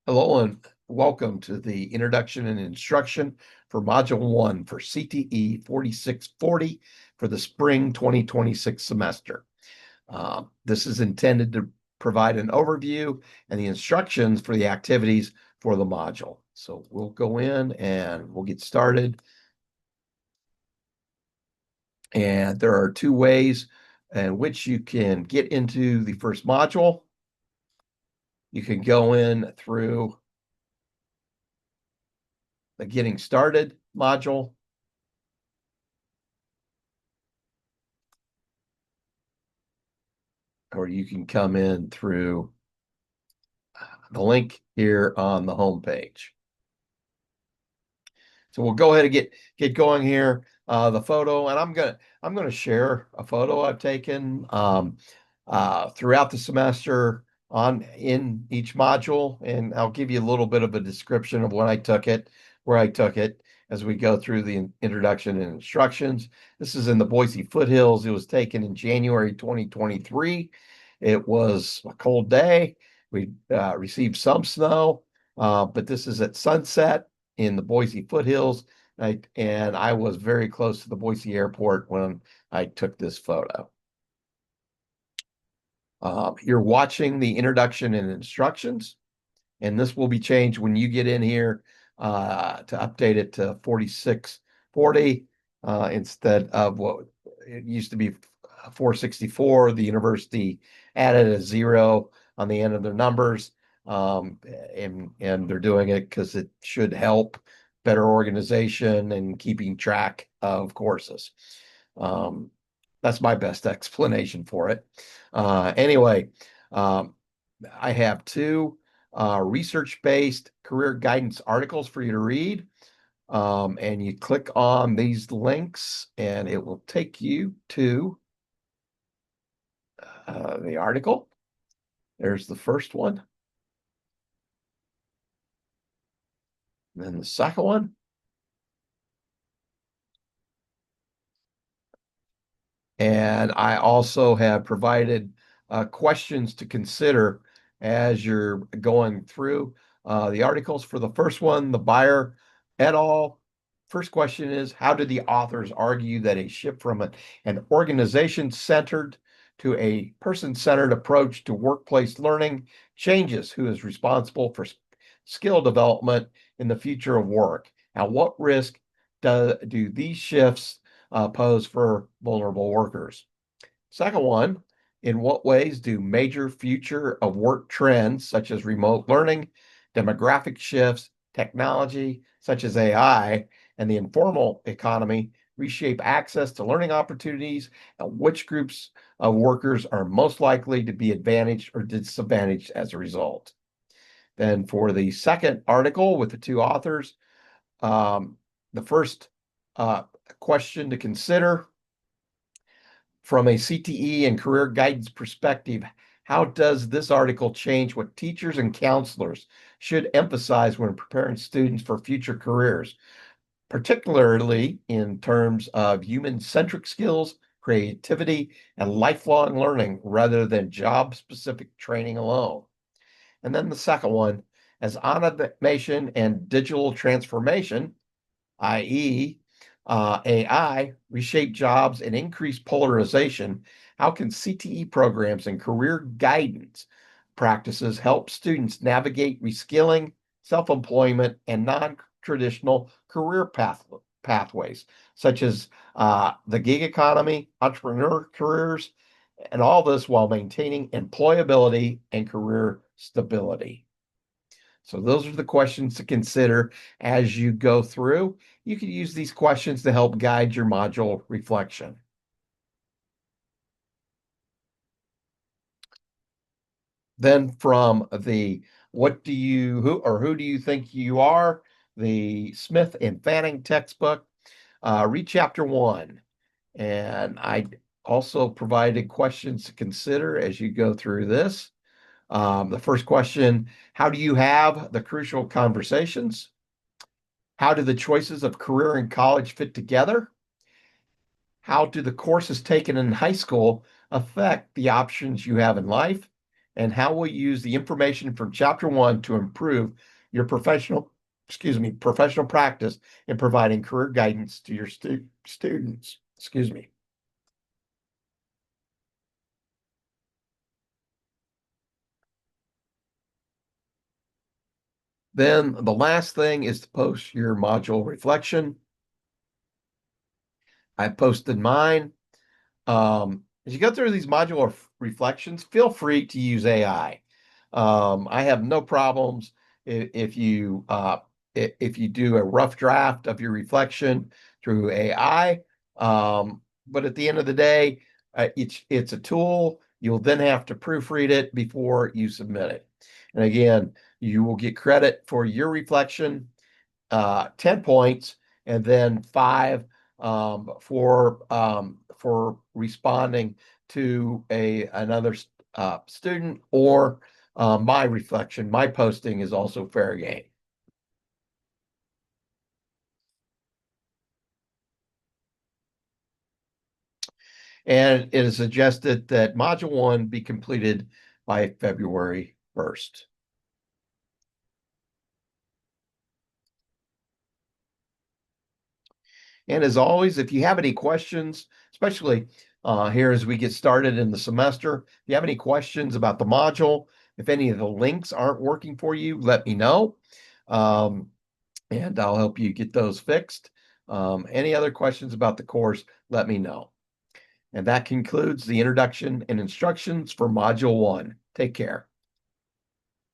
Hello and welcome to the Introduction and Instruction for Module 1 for CTE 4640 for the spring 2026 semester. This is intended to provide an overview and the instructions for the activities for the module. So we'll go in and we'll get started. And there are two ways in which you can get into the first module. You can go in through the Getting Started module, or you can come in through the link here on the home page. So we'll go ahead and get going here. The photo, and I'm gonna share a photo I've taken throughout the semester in each module, and I'll give you a little bit of a description of when I took it, where I took it, as we go through the introduction and instructions. This is in the Boise foothills. It was taken in January 2023. It was a cold day. We received some snow, but this is at sunset in the Boise foothills. And I was very close to the Boise airport when I took this photo. You're watching the introduction and instructions, and this will be changed when you get in here to update it to 4640 instead of what it used to be 464. The university added a zero on the end of their numbers, and they're doing it because it should help better organization and keeping track of courses. That's my best explanation for it. Anyway, I have two research-based career guidance articles for you to read. And you click on these links and it will take you to the article. There's the first one. And then the second one. And I also have provided questions to consider as you're going through the articles. For the first one, the Buyer et al. First question is, how did the authors argue that a shift from an organization-centered to a person-centered approach to workplace learning changes who is responsible for skill development in the future of work? Now, what risk do these shifts pose for vulnerable workers? Second one, in what ways do major future of work trends such as remote learning, demographic shifts, technology such as AI, and the informal economy reshape access to learning opportunities, and which groups of workers are most likely to be advantaged or disadvantaged as a result? Then for the second article with the two authors, the first question to consider from a CTE and career guidance perspective, how does this article change what teachers and counselors should emphasize when preparing students for future careers, particularly in terms of human-centric skills, creativity, and lifelong learning rather than job-specific training alone? And then the second one, as automation and digital transformation, i.e., AI, reshape jobs and increase polarization, how can CTE programs and career guidance practices help students navigate reskilling, self-employment, and non-traditional career pathways, such as the gig economy, entrepreneur careers, and all this while maintaining employability and career stability? So those are the questions to consider as you go through. You can use these questions to help guide your module reflection. Then from the who do you think you are, the Smith and Fanning textbook, read chapter 1. And I also provided questions to consider as you go through this. The first question, how do you have the crucial conversations? How do the choices of career and college fit together? How do the courses taken in high school affect the options you have in life? and how will you use the information from chapter one to improve your professional practice in providing career guidance to your students. Excuse me. Then the last thing is to post your module reflection. I posted mine. As you go through these modular reflections, feel free to use AI. I have no problems if if you do a rough draft of your reflection through AI. But at the end of the day, it's a tool. You'll then have to proofread it before you submit it. And again, you will get credit for your reflection, 10 points, and then five for responding to another student or my reflection. My posting is also fair game. And it is suggested that module one be completed by February 1st. And as always, if you have any questions, especially here as we get started in the semester, if you have any questions about the module, if any of the links aren't working for you, let me know. And I'll help you get those fixed. Any other questions about the course, let me know. And that concludes the introduction and instructions for Module 1. Take care.